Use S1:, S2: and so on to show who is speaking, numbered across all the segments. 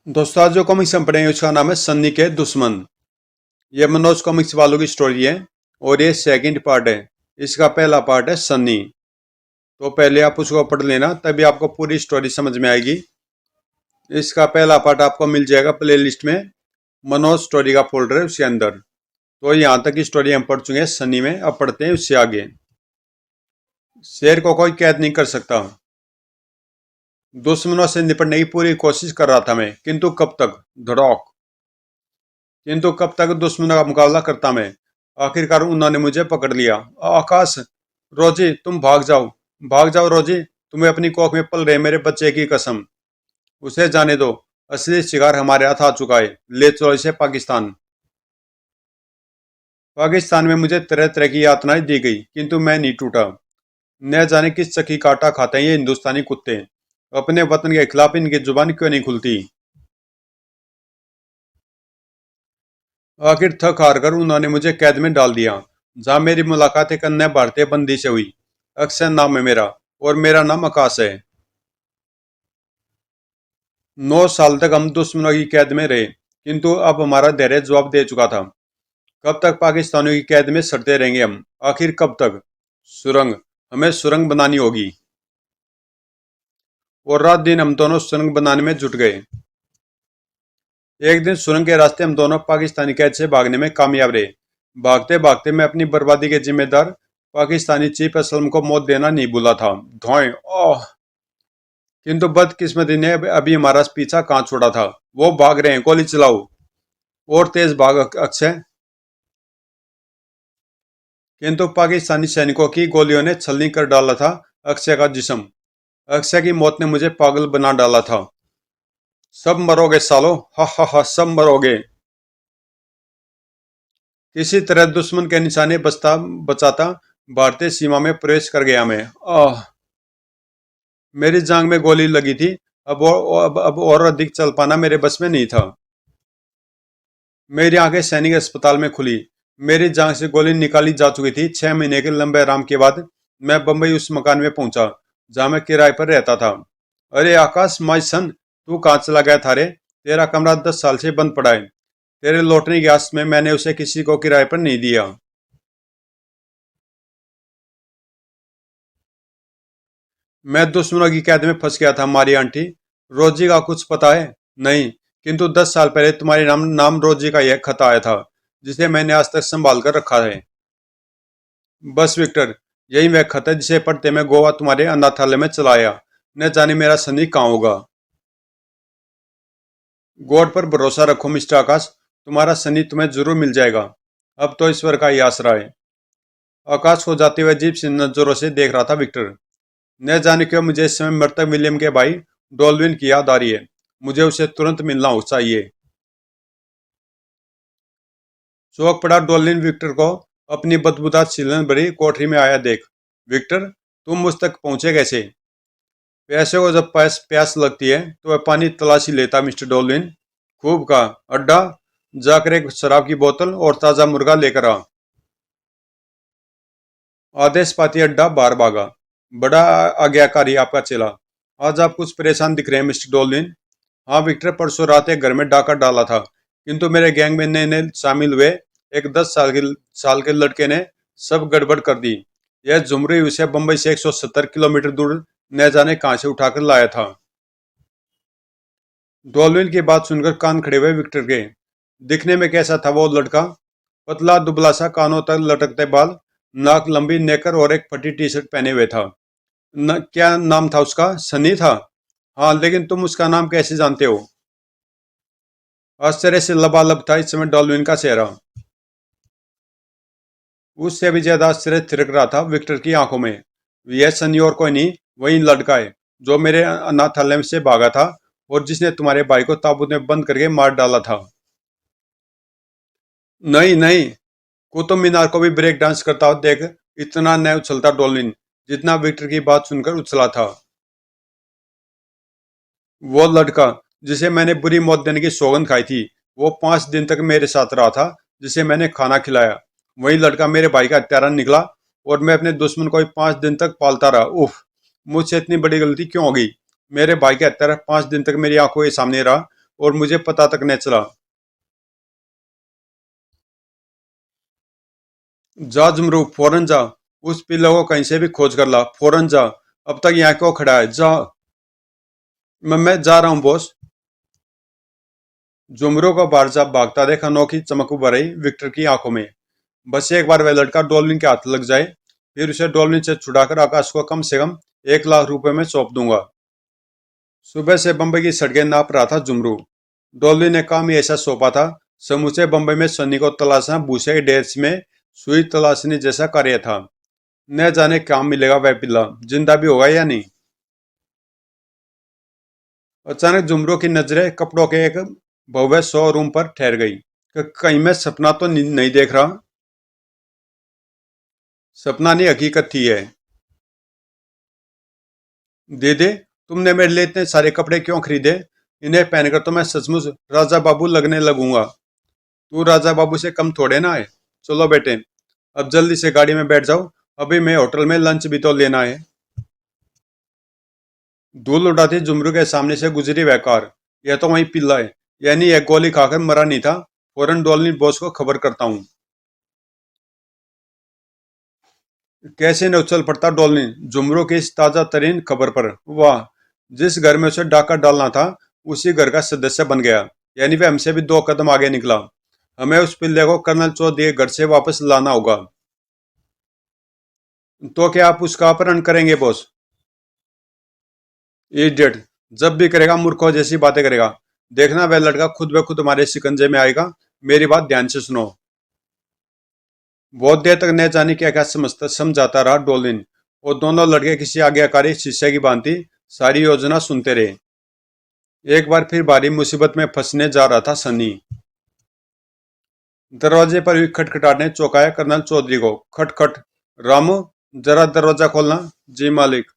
S1: दोस्तों आज जो कॉमिक्स हम पढ़ेंगे उसका नाम है सन्नी के दुश्मन। ये मनोज कॉमिक्स वालों की स्टोरी है और ये सेकंड पार्ट है। इसका पहला पार्ट है सन्नी। तो पहले आप उसको पढ़ लेना तभी आपको पूरी स्टोरी समझ में आएगी। इसका पहला पार्ट आपको मिल जाएगा प्लेलिस्ट में, मनोज स्टोरी का फोल्डर है उसके अंदर। तो यहाँ तक की स्टोरी हम पढ़ चुके हैं सन्नी में, अब पढ़ते हैं उससे आगे। शेर को कोई कैद नहीं कर सकता। दुश्मनों से निपटने की पूरी कोशिश कर रहा था मैं, किंतु कब तक? धड़ाक। किंतु कब तक दुश्मनों का मुकाबला करता मैं? आखिरकार उन्होंने मुझे पकड़ लिया। आकाश, रोजी तुम भाग जाओ रोजी, तुम्हें अपनी कोख में पल रहे मेरे बच्चे की कसम। उसे जाने दो, असली शिकार हमारे हाथ आ चुका है, ले चलो इसे पाकिस्तान। पाकिस्तान में मुझे तरह तरह की यातनाएं दी गई किंतु मैं नहीं टूटा। न जाने किस चक्की काटा खाते हैं ये हिंदुस्तानी कुत्ते। अपने वतन के खिलाफ इनकी जुबान क्यों नहीं खुलती? आखिर थक हार कर उन्होंने मुझे कैद में डाल दिया, जहां मेरी मुलाकात एक अन्य भारतीय बंदी से हुई। अक्षय नाम है मेरा और मेरा नाम आकाश है। 9 साल तक हम दुश्मनों की कैद में रहे किंतु अब हमारा धैर्य जवाब दे चुका था। कब तक पाकिस्तानियों की कैद में सड़ते रहेंगे हम? आखिर कब तक? सुरंग, हमें सुरंग बनानी होगी। और रात दिन हम दोनों सुरंग बनाने में जुट गए। एक दिन सुरंग के रास्ते हम दोनों पाकिस्तानी कैद से भागने में कामयाब रहे। भागते भागते मैं अपनी बर्बादी के जिम्मेदार पाकिस्तानी चीफ असलम को मौत देना नहीं भूला था। धोएं ओह। किंतु बदकिस्मती ने अभी हमारा पीछा कहाँ छोड़ा था। वो भाग रहे हैं, गोली चलाओ। और तेज भाग अक्षय। किंतु पाकिस्तानी सैनिकों की गोलियों ने छलनी कर डाला था अक्षय का जिस्म। अक्षय की मौत ने मुझे पागल बना डाला था। सब मरोगे सालो, हा हा हा, सब मरोगे। किसी तरह दुश्मन के निशाने बचता बचाता भारतीय सीमा में प्रवेश कर गया मैं। आह, मेरी जांग में गोली लगी थी। अब और अधिक चल पाना मेरे बस में नहीं था। मेरी आंखें सैनिक अस्पताल में खुली। मेरी जांग से गोली निकाली जा चुकी थी। 6 महीने के लंबे आराम के बाद मैं बंबई उस मकान में पहुंचा जहां मैं किराए पर रहता था। अरे आकाश, माय सन, तू कहाँ चला गया था रे? तेरा कमरा 10 साल से बंद पड़ा है। तेरे लौटने की आस में मैंने उसे किसी को किराए पर नहीं दिया। मैं दुश्मनों की कैद में फंस गया था हमारी आंटी। रोजी का कुछ पता है? नहीं, किंतु 10 साल पहले तुम्हारे नाम रोजी का यह खत आया था, जिसे मैंने आज तक संभाल कर रखा है। बस विक्टर, यही वह खत है जिसे पढ़ते मैं गोवा तुम्हारे अनाथालय में चला आया। न जाने मेरा सनी कहाँ होगा। गॉड पर भरोसा रखो मिस्टर आकाश, तुम्हारा सनी तुम्हें जरूर मिल जाएगा। अब तो ईश्वर का ही आसरा है। आकाश को जाते हुए अजीब सी नजरों से देख रहा था विक्टर। न जाने क्यों मुझे इस समय मृतक विलियम के भाई डॉल्विन की याद आ रही है। मुझे उसे तुरंत मिलना हो चाहिए। चौक पड़ा डॉल्विन विक्टर को अपनी बदबूदार सीलन भरी कोठरी में आया देख। विक्टर, तुम मुझ तक पहुंचे कैसे? प्यासे को जब प्यास लगती है तो वह पानी तलाशी लेता मिस्टर डॉल्विन। खूब कहा। अड्डा, जाकर एक शराब की बोतल और ताजा मुर्गा लेकर आ। आदेश पाती अड्डा बाहर भागा। बड़ा आज्ञाकारी आपका चेला। आज आप कुछ परेशान दिख रहे हैं मिस्टर डॉल्विन। हाँ विक्टर, परसों रात एक घर में डाका डाला था किंतु मेरे गैंग में नए नए शामिल हुए एक 10 साल के लड़के ने सब गड़बड़ कर दी। यह झुमरी उसे बंबई से 170 किलोमीटर दूर न जाने कहां से उठाकर लाया था। डॉल्विन की बात सुनकर कान खड़े हुए विक्टर के। दिखने में कैसा था वो लड़का? पतला दुबला सा, कानों तक लटकते बाल, नाक लंबी, नेकर और एक फटी टी शर्ट पहने हुए था। क्या नाम था उसका? सनी था। हाँ, लेकिन तुम उसका नाम कैसे जानते हो? आश्चर्य से लबालब था इस समय डॉल्विन का चेहरा। उससे भी ज्यादा आश्चर्य थिरक रहा था विक्टर की आंखों में। यह सनी और कोई नहीं, वही लड़का है जो मेरे अनाथालय से भागा था और जिसने तुम्हारे भाई को ताबूत में बंद करके मार डाला था। नहीं नहीं, कुतुब मीनार को भी ब्रेक डांस करता हुआ देख इतना न उछलता डॉल्विन जितना विक्टर की बात सुनकर उछला था। वो लड़का जिसे मैंने बुरी मौत देने की सौगंध खाई थी, वो 5 दिन तक मेरे साथ रहा था, जिसे मैंने खाना खिलाया। वही लड़का मेरे भाई का हत्यारा निकला और मैं अपने दुश्मन को भी 5 दिन तक पालता रहा। उफ, मुझसे इतनी बड़ी गलती क्यों हो गई? मेरे भाई का हत्यारा 5 दिन तक मेरी आंखों के सामने रहा और मुझे पता तक नहीं चला। जा जुमरू, फौरन जा। उस पिल्ले को कहीं से भी खोज कर ला, फौरन जा। अब तक यहाँ क्यों खड़ा है, जा। मैं जा रहा हूँ बॉस। जुमरू को बाहर जा भागता देख अनोखी चमक उभर आई विक्टर की आंखों में। बस एक बार वह लड़का डॉल्फिन के हाथ लग जाए, फिर उसे डॉल्फिन से छुड़ाकर आकाश को कम से कम 1 लाख रुपए में सौंप दूंगा। सुबह से बंबई की सड़कें नाप रहा था जुमरू। डॉल्फिन ने काम ही ऐसा सौंपा था, समूचे बंबई में सन्नी को तलाशना भूसे के ढेर में सुई तलाशने जैसा कार्य था। न जाने काम मिलेगा वह पिल्ला जिंदा भी होगा या नहीं। अचानक जुमरू की नजरें कपड़ों के एक भव्य शोरूम पर ठहर गई। कहीं मैं सपना तो नहीं देख रहा। सपना नहीं, हकीकत थी है। दीदी, तुमने मेरे लिए इतने सारे कपड़े क्यों खरीदे? इन्हें पहनकर तो मैं सचमुच राजा बाबू लगने लगूंगा। तू राजा बाबू से कम थोड़े ना है। चलो बेटे, अब जल्दी से गाड़ी में बैठ जाओ, अभी मैं होटल में लंच भी तो लेना है। धूल उड़ाती जुमरू के सामने से गुजरी वह कार। यह तो वही पिल्ला है, यानी यह गोली खाकर मरा नहीं था। फौरन डॉल्फिन बॉस को खबर करता हूँ। कैसे न उछल पड़ता डॉल्फिन जुमरू की इस ताजा तरीन खबर पर। वाह, जिस घर में उसे डाका डालना था उसी घर का सदस्य बन गया। यानी वह हमसे भी 2 कदम आगे निकला। हमें उस पिल्ले को कर्नल चौधरी के घर से वापस लाना होगा। तो क्या आप उसका अपहरण करेंगे बॉस? इडियट, जब भी करेगा मूर्खों जैसी बातें करेगा। देखना वह लड़का खुद ब खुद हमारे शिकंजे में आएगा। मेरी बात ध्यान से सुनो। बहुत देर तक न जाने क्या क्या समझाता रहा डोलिन, और दोनों लड़के किसी आज्ञाकारी शिष्य की भांति सारी योजना सुनते रहे। एक बार फिर भारी मुसीबत में फंसने जा रहा था सनी। दरवाजे पर हुई खटखटाहट ने चौंकाया कर्नल चौधरी को। खट खट। रामू, जरा दरवाजा खोलना। जी मालिक।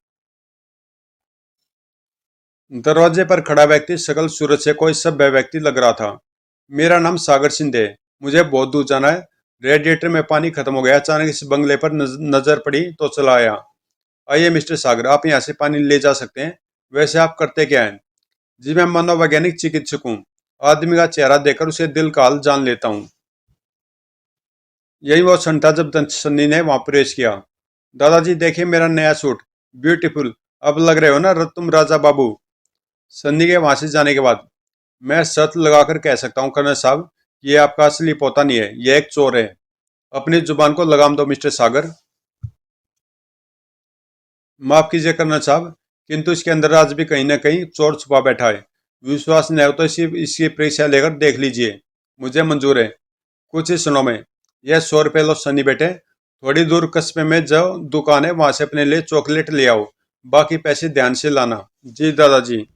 S1: दरवाजे पर खड़ा व्यक्ति सकल सूरत से कोई सभ्य व्यक्ति लग रहा था। मेरा नाम सागर सिंह है, मुझे बहुत दूर जाना है। रेडिएटर में पानी खत्म हो गया। अचानक इस बंगले पर नजर पड़ी तो चला आया। आइए मिस्टर सागर, आप यहाँ से पानी ले जा सकते हैं। वैसे आप करते क्या हैं? जी मैं मनोवैज्ञानिक चिकित्सक हूँ। आदमी का चेहरा देखकर उसे दिल का हाल जान लेता हूँ। यही वो क्षण था जब सन्नी ने वहां प्रवेश किया। दादाजी देखिए मेरा नया सूट, ब्यूटीफुल। अब लग रहे हो ना तुम राजा बाबू। सन्नी के वहां से जाने के बाद मैं शर्त लगाकर कह सकता हूँ कर्नल साहब, ये आपका असली पोता नहीं है, यह एक चोर है। अपनी जुबान को लगाम दो मिस्टर सागर। माफ कीजिए कर्नल साहब, किंतु इसके अंदर आज भी कहीं ना कहीं चोर छुपा बैठा है। विश्वास नहीं हो तो इसकी परीक्षा लेकर देख लीजिए। मुझे मंजूर है। कुछ ही क्षणों में यह 100 रुपये लो सनी बेटे। थोड़ी दूर कस्बे में जो दुकान है वहां से अपने लिए चॉकलेट ले आओ। बाकी पैसे ध्यान से लाना। जी दादाजी।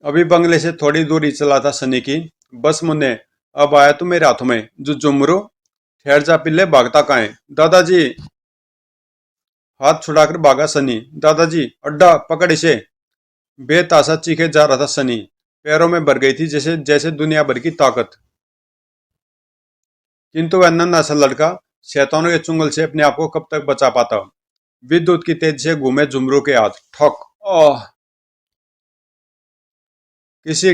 S1: अभी बंगले से थोड़ी दूर ही चला था सनी की। बस मुन्ने, अब आया तू मेरे हाथों में जो जुमरू। ठहर जा पिल्ले, भागता कहाँ है? दादाजी। हाथ छुड़ाकर भागा सनी। दादाजी, अड्डा पकड़ इसे। बेतासा चीखे जा रहा था सनी। पैरों में भर गई थी जैसे जैसे दुनिया भर की ताकत। किंतु वह नन्हा सा लड़का शैतानों के चुंगल से अपने आप को कब तक बचा पाता? विद्युत की तेज से घूमे जुमरू के हाथ। ठोक। ओह। किसी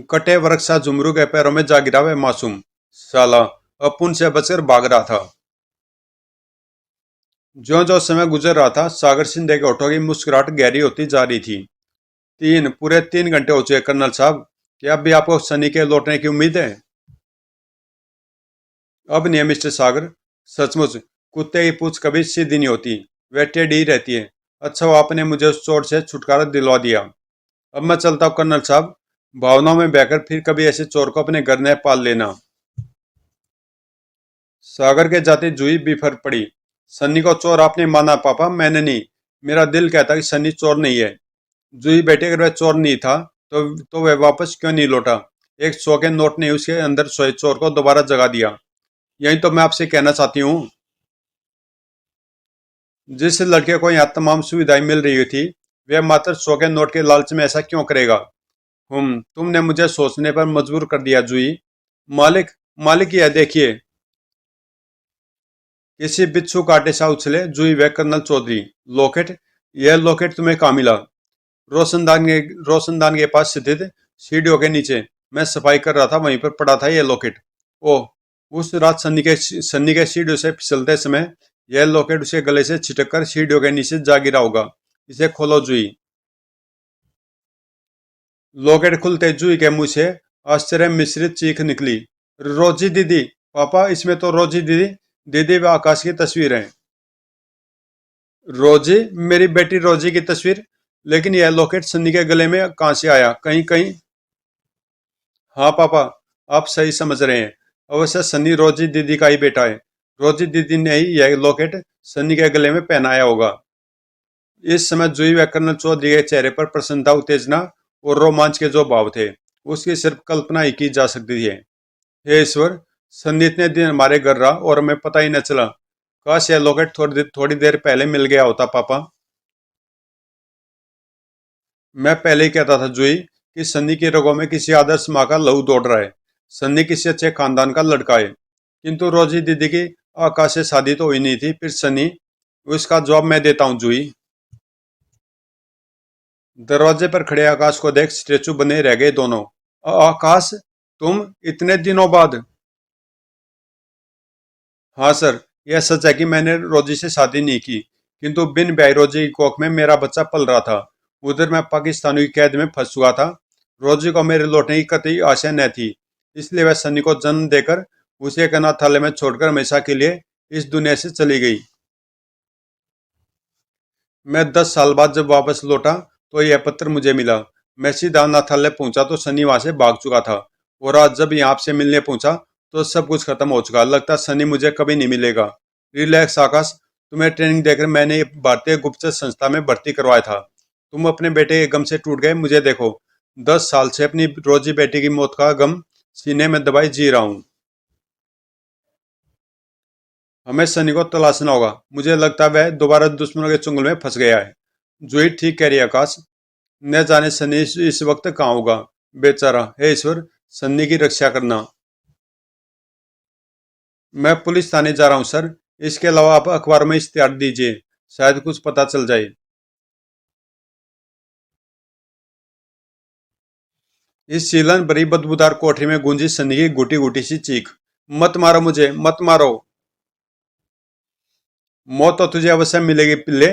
S1: कटे वृक्ष सा जुमरू के पैरों में जा गिरा वह मासूम। साला अपुन से बचकर भाग रहा था। ज्यो जो समय गुजर रहा था सागर सिंह के होठों की मुस्कुराहट गहरी होती जा रही थी। पूरे 3 घंटे हो चुके कर्नल साहब। क्या अब भी आपको सनी के लौटने की उम्मीद है? अब नहीं है मिस्टर सागर। सचमुच कुत्ते की पूंछ कभी सीधी नहीं होती, वह टेढ़ी ही रहती है। अच्छा वो आपने मुझे उस चोट से छुटकारा दिलवा दिया। अब मैं चलता हूँ कर्नल साहब। भावनाओं में बहकर फिर कभी ऐसे चोर को अपने घर न पाल लेना। सागर के जाते जूही बिफर पड़ी। सन्नी को चोर आपने माना पापा, मैंने नहीं। मेरा दिल कहता कि सन्नी चोर नहीं है। जूही बेटे, अगर वह चोर नहीं था तो वह वापस क्यों नहीं लौटा? एक 100 के नोट ने उसके अंदर सोए चोर को दोबारा जगा दिया। यही तो मैं आपसे कहना चाहती हूँ। जिस लड़के को यहाँ तमाम सुविधाएं मिल रही थी, वह मात्र 100 के नोट के लालच में ऐसा क्यों करेगा? तुमने मुझे सोचने पर मजबूर कर दिया जूही। मालिक, मालिक यह देखिए। किसी बिच्छू काटे सा उछले जूही व कर्नल चौधरी। लॉकेट? यह लॉकेट तुम्हें कहाँ मिला? रोशनदान के पास स्थित सीढ़ियों के नीचे मैं सफाई कर रहा था, वहीं पर पड़ा था ये लॉकेट। ओह, उस रात सन्नी के सीढ़ियों से फिसलते समय यह लॉकेट उसे गले से छिटक कर सीढ़ियों के नीचे जा गिरा होगा। इसे खोलो जुई। लॉकेट खुलते जुई के मुंह से आश्चर्य मिश्रित चीख निकली। रोजी दीदी, पापा, इसमें तो रोजी दीदी, दीदी व आकाश की तस्वीर है। रोजी? मेरी बेटी रोजी की तस्वीर? लेकिन यह लॉकेट सन्नी के गले में कहां से आया? कहीं कहीं। हाँ पापा, आप सही समझ रहे हैं। अवश्य सन्नी रोजी दीदी का ही बेटा है। रोजी दीदी ने ही यह लॉकेट सन्नी के गले में पहनाया होगा। इस समय जुई व कर्नल चौधरी के चेहरे पर प्रसन्नता, उत्तेजना और रोमांच के जो भाव थे, उसकी सिर्फ कल्पना ही की जा सकती है। हे ईश्वर, सन्नी इतने दिन हमारे घर रहा और हमें पता ही न चला। काश यह लॉकेट थोड़ी देर पहले मिल गया होता पापा। मैं पहले ही कहता था जुई कि सन्नी की रगों में किसी आदर्श माँ का लहू दौड़ रहा है। सन्नी किसी अच्छे खानदान का लड़का है। किंतु रोजी दीदी की आकाश से शादी तो हुई नहीं थी, फिर सन्नी? उसका जवाब मैं देता हूँ जुई। दरवाजे पर खड़े आकाश को देख स्टेचू बने रह गए दोनों। आकाश, तुम इतने दिनों बाद? हाँ सर, यह सच है कि मैंने रोजी से शादी नहीं की, किंतु बिन ब्याही रोजी की कोख में मेरा बच्चा पल रहा था। उधर मैं पाकिस्तानी की कैद में फंस चुका था। रोजी को मेरे लौटने की कतई आशा न थी, इसलिए वह सन्नी को जन्म देकर उसे एक अनाथालय में छोड़कर हमेशा के लिए इस दुनिया से चली गई। मैं 10 साल बाद जब वापस लौटा तो यह पत्र मुझे मिला। मैं सीधा अनाथालय पहुंचा तो सनी वहां से भाग चुका था, और आज जब यहाँ आपसे मिलने पहुंचा तो सब कुछ खत्म हो चुका। लगता सनी मुझे कभी नहीं मिलेगा। रिलैक्स आकाश, तुम्हें ट्रेनिंग देकर मैंने ये भारतीय गुप्तचर संस्था में भर्ती करवाया था। तुम अपने बेटे के गम से टूट गए, मुझे देखो। 10 साल से अपनी रोजी बेटी की मौत का गम सीने में दबाई जी रहा हूँ। हमें सनी को तलाशना होगा। मुझे लगता है वह दोबारा दुश्मनों के चुंगल में फंस गया है। जूही ठीक कह रही है आकाश। न जाने सन्नी इस वक्त कहाँ होगा। बेचारा, हे ईश्वर, सन्नी की रक्षा करना। मैं पुलिस थाने जा रहा हूँ सर। इसके अलावा आप अखबार में इश्तिहार दीजिए, शायद कुछ पता चल जाए। इस सीलन भरी बदबूदार कोठरी में गूंजी सन्नी की घुटी घुटी सी चीख। मत मारो मुझे, मत मारो। मौत तो तुझे अवश्य मिलेगी पिल्ले।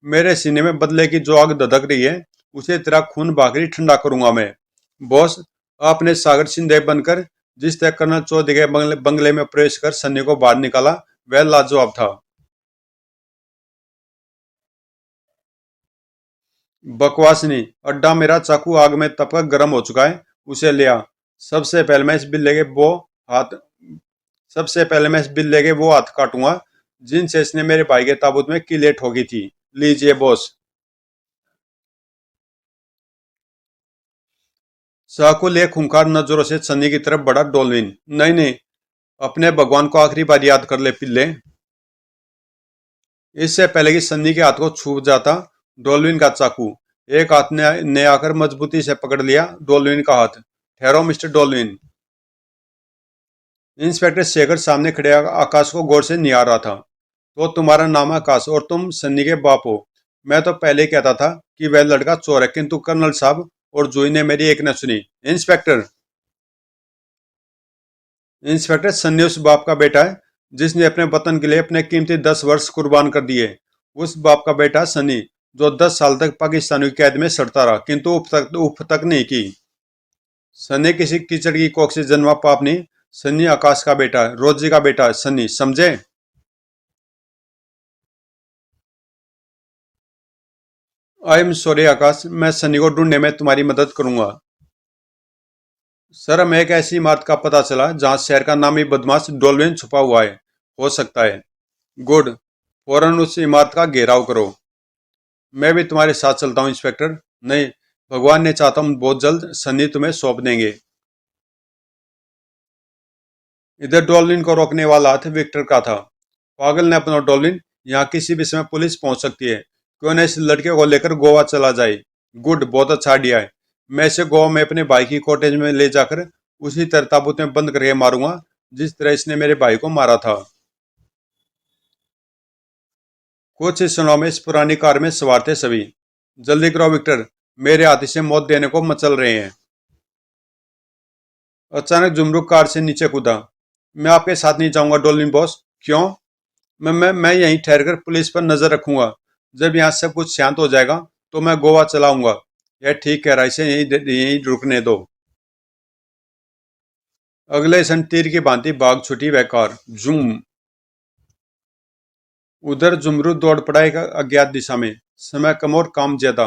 S1: मेरे सीने में बदले की जो आग धधक रही है, उसे तेरा खून भाकरी ठंडा करूंगा मैं। बॉस, आपने सागर सिंधे बनकर जिस तरह कर्नल चौधरी के बंगले में प्रवेश कर सन्नी को बाहर निकाला, वह लाजवाब था। बकवास नहीं, अड्डा मेरा चाकू आग में तपकर गर्म हो चुका है। उसे ले आ। सबसे पहले मैं इस बिल्ले के वो हाथ सबसे पहले मैं इस बिल्ले के वो हाथ काटूंगा जिनसे इसने मेरे भाई के ताबूत में कीलें ठोकी थी। लीजिए बॉस। शाकुल एक खूंखार नजरों से सन्नी की तरफ बढ़ा। डोलविन, नहीं नहीं, अपने भगवान को आखिरी बार याद कर ले पिल्ले। इससे पहले कि सन्नी के हाथ को छू जाता डोलविन का चाकू, एक हाथ ने आकर मजबूती से पकड़ लिया डोलविन का हाथ। ठहरो मिस्टर डोलविन। इंस्पेक्टर शेखर सामने खड़े आकाश को गौर से निहार रहा था। तो तुम्हारा नाम है आकाश और तुम सन्नी के बाप हो। मैं तो पहले ही कहता था कि वह लड़का चोर है, किंतु कर्नल साहब और जूही ने मेरी एक न सुनी। इंस्पेक्टर, इंस्पेक्टर, सन्नी उस बाप का बेटा है जिसने अपने वतन के लिए अपने कीमती 10 वर्ष कुर्बान कर दिए। उस बाप का बेटा सन्नी, जो 10 साल तक पाकिस्तानी की कैद में सड़ता रहा, किंतु उफ तक नहीं की। सन्नी किसी कीचड़ की कोख से जन्मा पाप नहीं। सन्नी आकाश का बेटा है, रोजी का बेटा है सन्नी, समझे? आई एम सॉरी आकाश, मैं सन्नी को ढूंढने में तुम्हारी मदद करूंगा। सर, हमें एक ऐसी इमारत का पता चला जहां शहर का नामी बदमाश डोलविन छुपा हुआ है। हो सकता है। गुड, फौरन उस इमारत का घेराव करो। मैं भी तुम्हारे साथ चलता हूँ इंस्पेक्टर। नहीं, भगवान ने चाहता हूँ बहुत जल्द सन्नी तुम्हें सौंप देंगे। इधर डॉल्विन को रोकने वाला हाथ विक्टर का था। पागल ने अपना डॉल्विन, यहाँ किसी भी समय पुलिस पहुंच सकती है। क्यों न इस लड़के को लेकर गोवा चला जाए। गुड, बहुत अच्छा आइडिया है। मैं इसे गोवा में अपने भाई की कॉटेज में ले जाकर उसी तरह ताबूत में बंद करके मारूंगा जिस तरह इसने मेरे भाई को मारा था। कुछ इस क्षणों में इस पुरानी कार में सवार थे सभी। जल्दी करो विक्टर, मेरे हाथी से मौत देने को मचल रहे हैं। अचानक जुमरू कार से नीचे कूदा। मैं आपके साथ नहीं जाऊंगा डोलिन बॉस। क्यों? मैं यहीं ठहरकर पुलिस पर नजर रखूंगा। जब यहाँ सब कुछ शांत हो जाएगा तो मैं गोवा चलाऊंगा। यह ठीक कह रहा है, इसे यहीं रुकने दो। अगले क्षण तीर की भांति भाग छुटी वह कार। जूम। उधर जुमरू दौड़ पड़ा एक अज्ञात दिशा में। समय कम और काम ज्यादा।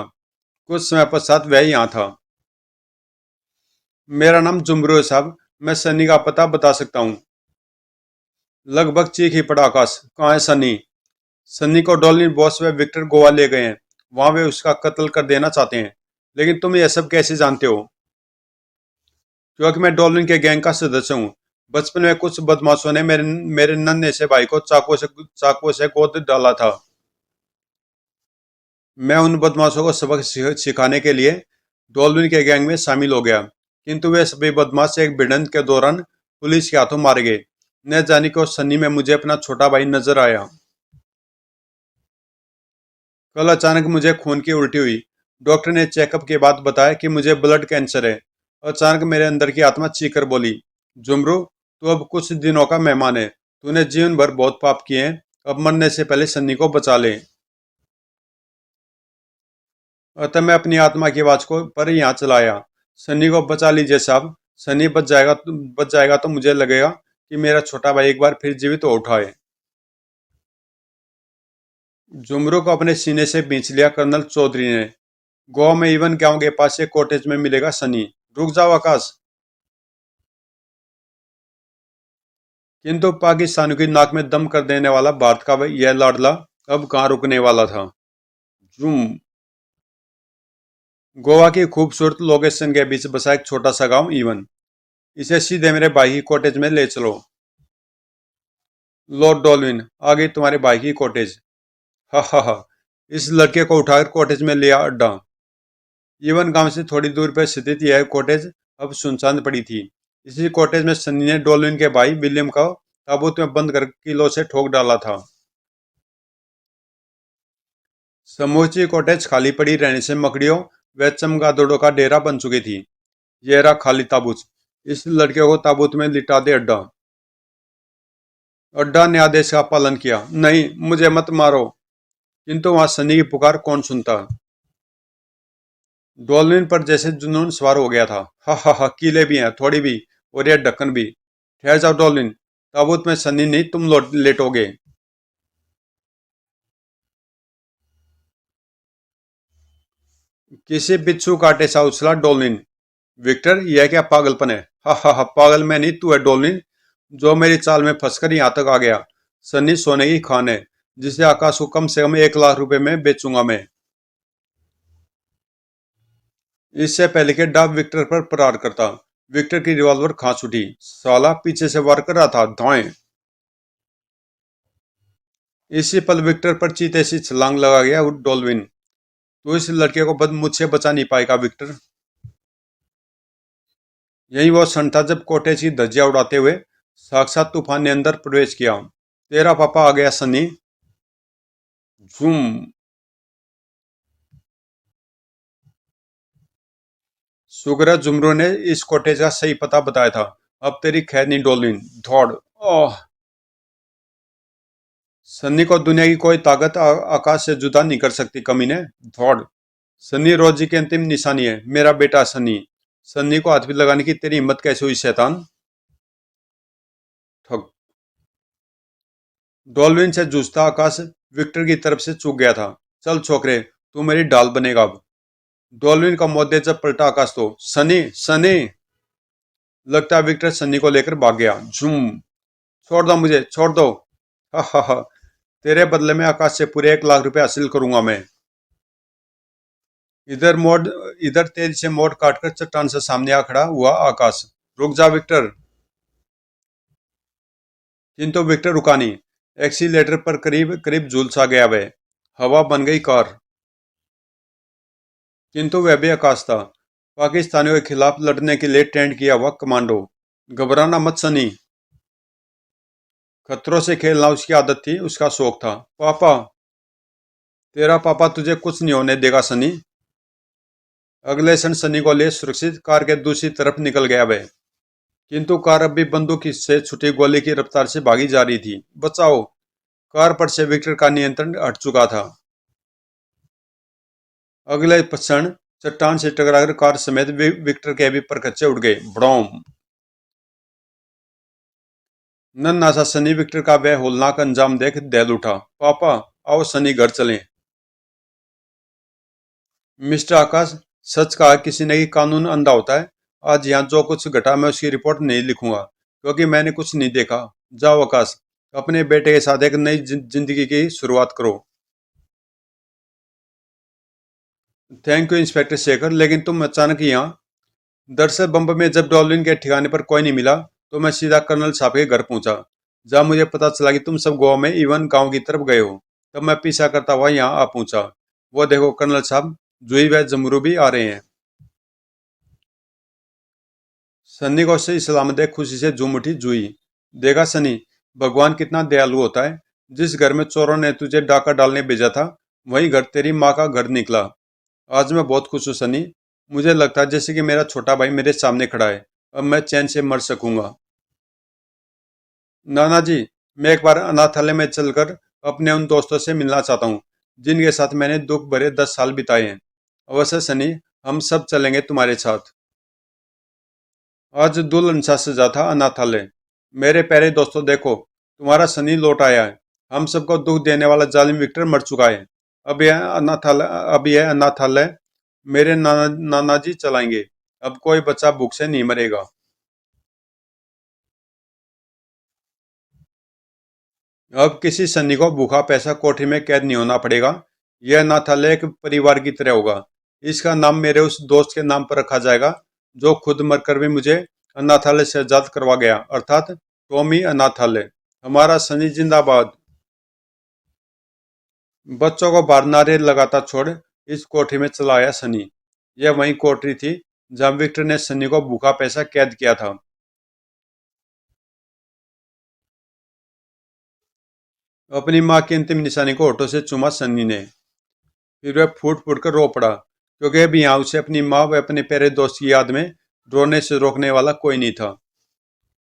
S1: कुछ समय पश्चात वह यहाँ था। मेरा नाम जुमरू है साहब, मैं सनी का पता बता सकता हूँ। लगभग चीख ही पड़ा आकाश। कहाँ है सनी? सनी को डॉलिन बॉस व विक्टर गोवा ले गए हैं। वहां वे उसका कत्ल कर देना चाहते हैं। लेकिन तुम यह सब कैसे जानते हो? क्योंकि मैं डॉलिन के गैंग का सदस्य हूँ। बचपन में कुछ बदमाशों ने मेरे मेरे नन्हे से भाई को चाकुओं से गोद डाला था। मैं उन बदमाशों को सबक सिखाने के लिए डॉल्विन के गैंग में शामिल हो गया। किंतु वे सभी बदमाश एक भिड़ंत के दौरान पुलिस के हाथों मारे गए। न जाने क्यों सन्नी में मुझे अपना छोटा भाई नजर आया। कल अचानक मुझे खून की उल्टी हुई। डॉक्टर ने चेकअप के बाद बताया कि मुझे ब्लड कैंसर है। अचानक मेरे अंदर की आत्मा चीख कर बोली, जुमरू, तू अब कुछ दिनों का मेहमान है। तूने जीवन भर बहुत पाप किए हैं। अब मरने से पहले सन्नी को बचा ले। अतः मैं अपनी आत्मा की आवाज को पर यहाँ चलाया। सन्नी को बचा लीजिए साहब। सन्नी बच जाएगा तो मुझे लगेगा कि मेरा छोटा भाई एक बार फिर जीवित हो उठा है। जुमरू को अपने सीने से खींच लिया कर्नल चौधरी ने। गोवा में इवन गांव के पास एक कॉटेज में मिलेगा सनी। रुक जाओ आकाश। किंतु पाकिस्तानियों की नाक में दम कर देने वाला भारत का यह लाडला अब कहाँ रुकने वाला था। जूम। गोवा की खूबसूरत लोकेशन के बीच बसा एक छोटा सा गांव इवन। इसे सीधे मेरे भाई की कॉटेज में ले चलो। लॉर्ड डॉल्विन, आ गई तुम्हारे भाई की कॉटेज। हा हा हा। इस लड़के को उठाकर कॉटेज में लिया अड्डा। इवन गांव से थोड़ी दूर पर स्थित यह कॉटेज अब सुनसान पड़ी थी। इसी कॉटेज में सन्नी ने डॉल्विन के भाई विलियम को ताबूत में बंद कर किलो से ठोक डाला था। समूची कॉटेज खाली पड़ी रहने से मकड़ियों व चमगादड़ों का डेरा बन चुकी थी। यह रहा खाली ताबूत। इस लड़के को ताबूत में लिटा दे अड्डा। अड्डा ने आदेश का पालन किया। नहीं, मुझे मत मारो। किंतु वहां सनी की पुकार कौन सुनता। डॉल्विन पर जैसे जुनून सवार हो गया था। हा हा हा, कीले भी हैं थोड़ी भी, और यह ढक्कन भी। ठहर जाओ डॉल्विन, ताबूत में सनी नहीं तुम लेटोगे। किसी बिच्छू काटे सा उछला डॉल्विन। विक्टर, यह क्या पागलपन है? हा हा हा, पागल मैं नहीं, तू है डॉल्विन, जो मेरी चाल में फंसकर यहाँ तक आ गया। सनी सोने की खान है, जिसे आकाश को कम से कम 1 लाख रुपए में बेचूंगा मैं। इससे पहले कि डाब विक्टर पर प्रहार करता, विक्टर की रिवॉल्वर खांच उठी। साला पीछे से वार कर रहा था। धाएं। इसी पल विक्टर पर चीते सी छलांग लगा गया डॉल्विन। तो इस लड़के को मुझसे बचा नहीं पाएगा विक्टर। यही वो क्षण था जब कॉटेज की धज्जियां उड़ाते हुए साक्षात तूफान ने अंदर प्रवेश किया। तेरा पापा आ गया सनी। झूम। शुक्र है जुमरू ने इस कॉटेज का सही पता बताया था। अब तेरी खैर नहीं डॉल्विन। दौड़। ओह। सन्नी को दुनिया की कोई ताकत आकाश से जुदा नहीं कर सकती कमीने। दौड़। सन्नी रोजी की अंतिम निशानी है, मेरा बेटा सन्नी। सन्नी को हाथ भी लगाने की तेरी हिम्मत कैसे हुई शैतान? ठग। डॉल्विन से जूझता आकाश विक्टर की तरफ से चूक गया था। चल छोकरे, तू मेरी ढाल बनेगा अब। डॉल्विन का मौत जब पलटा आकाश तो सनी सनी। लगता है विक्टर सन्नी को लेकर भाग गया। झूम। छोड़ दो मुझे, छोड़ दो। हा हा हा। तेरे बदले में आकाश से पूरे 1 लाख रुपए हासिल करूंगा मैं। इधर मोड़ इधर तेज से मोड़ काटकर चट्टान से सामने आ खड़ा हुआ आकाश। रुक जा विक्टर। किंतु विक्टर रुका नहीं। एक्सीलेटर पर करीब करीब झूल सा गया वह। हवा बन गई कार। किंतु वह भी आकाश था, पाकिस्तानियों के खिलाफ लड़ने के लिए ट्रेंड किया हुआ कमांडो। घबराना मत सनी। खतरों से खेलना उसकी आदत थी, उसका शौक था। पापा। तेरा पापा तुझे कुछ नहीं होने देगा सनी। अगले क्षण सनी को ले सुरक्षित कार के दूसरी तरफ निकल गया वह। किंतु कार अब भी बंदूक से छुटी गोली की रफ्तार से भागी जा रही थी। बचाओ! कार पर से विक्टर का नियंत्रण हट चुका था। अगले क्षण चट्टान से टकराकर कार समेत विक्टर के भी परखच्चे उड़ गए। ब्रोम! नन्हा सा सनी विक्टर का वह होलनाक अंजाम देख दहल उठा। पापा, आओ सनी, घर चलें। मिस्टर आकाश, सच कहा किसी ने कि कानून अंधा होता है। आज यहाँ जो कुछ घटा मैं उसकी रिपोर्ट नहीं लिखूंगा, क्योंकि मैंने कुछ नहीं देखा। जाओ आकाश, अपने बेटे के साथ एक नई जिंदगी की शुरुआत करो। थैंक यू इंस्पेक्टर शेखर, लेकिन तुम अचानक यहाँ? दरअसल बम्बई में जब डॉल्विन के ठिकाने पर कोई नहीं मिला, तो मैं सीधा कर्नल साहब के घर पहुंचा। जब मुझे पता चला कि तुम सब गोवा में इवन गांव की तरफ गए हो, तब मैं पीछा करता हुआ यहाँ आ पहुंचा। वो देखो कर्नल साहब, जुई व जमरू भी आ रहे हैं। सन्नी को सही सलामत देख खुशी से झूम उठी जुई। देखा सनी, भगवान कितना दयालु होता है। जिस घर में चोरों ने तुझे डाका डालने भेजा था, वही घर तेरी माँ का घर निकला। आज मैं बहुत खुश हूँ सनी। मुझे लगता है जैसे कि मेरा छोटा भाई मेरे सामने खड़ा है। अब मैं चैन से मर सकूंगा। नाना जी, मैं एक बार अनाथालय में चलकर अपने उन दोस्तों से मिलना चाहता हूँ, जिनके साथ मैंने दुख भरे 10 साल बिताए हैं। अवश्य सनी, हम सब चलेंगे तुम्हारे साथ। आज दुल्हन सा सजा था अनाथालय। मेरे प्यारे दोस्तों, देखो, तुम्हारा सनी लौट आया है। हम सबको दुख देने वाला जालिम विक्टर मर चुका है। अब यह अनाथालय मेरे नाना जी चलाएंगे। अब कोई बच्चा भूख से नहीं मरेगा। अब किसी सन्नी को भूखा पैसा कोठरी में कैद नहीं होना पड़ेगा। यह अनाथालय एक परिवार की तरह होगा। इसका नाम मेरे उस दोस्त के नाम पर रखा जाएगा, जो खुद मरकर भी मुझे अनाथालय से आजाद करवा गया, अर्थात टॉमी अनाथालय। हमारा सनी जिंदाबाद। बच्चों को बाहर नारे लगाता छोड़ इस कोठरी में चला आया सनी। यह वही कोठरी थी जहां विक्टर ने सनी को भूखा पैसा कैद किया था। अपनी माँ की अंतिम निशानी को होठों से चूमा सन्नी ने। फिर वह फूट फूट कर रो पड़ा, क्योंकि अब यहाँ उसे अपनी माँ व अपने प्यारे दोस्त की याद में रोने से रोकने वाला कोई नहीं था।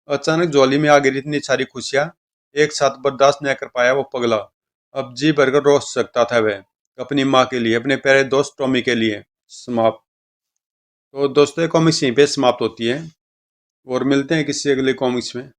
S1: अचानक झोली में आ गिरी इतनी सारी खुशियाँ एक साथ बर्दाश्त न कर पाया वो पगला। अब जी भरकर रो सकता था वह, अपनी माँ के लिए, अपने प्यारे दोस्त टॉमी के लिए। समाप्त। तो दोस्तों, ये कॉमिक्स यहीं पे समाप्त होती है, और मिलते हैं किसी अगले कॉमिक्स में।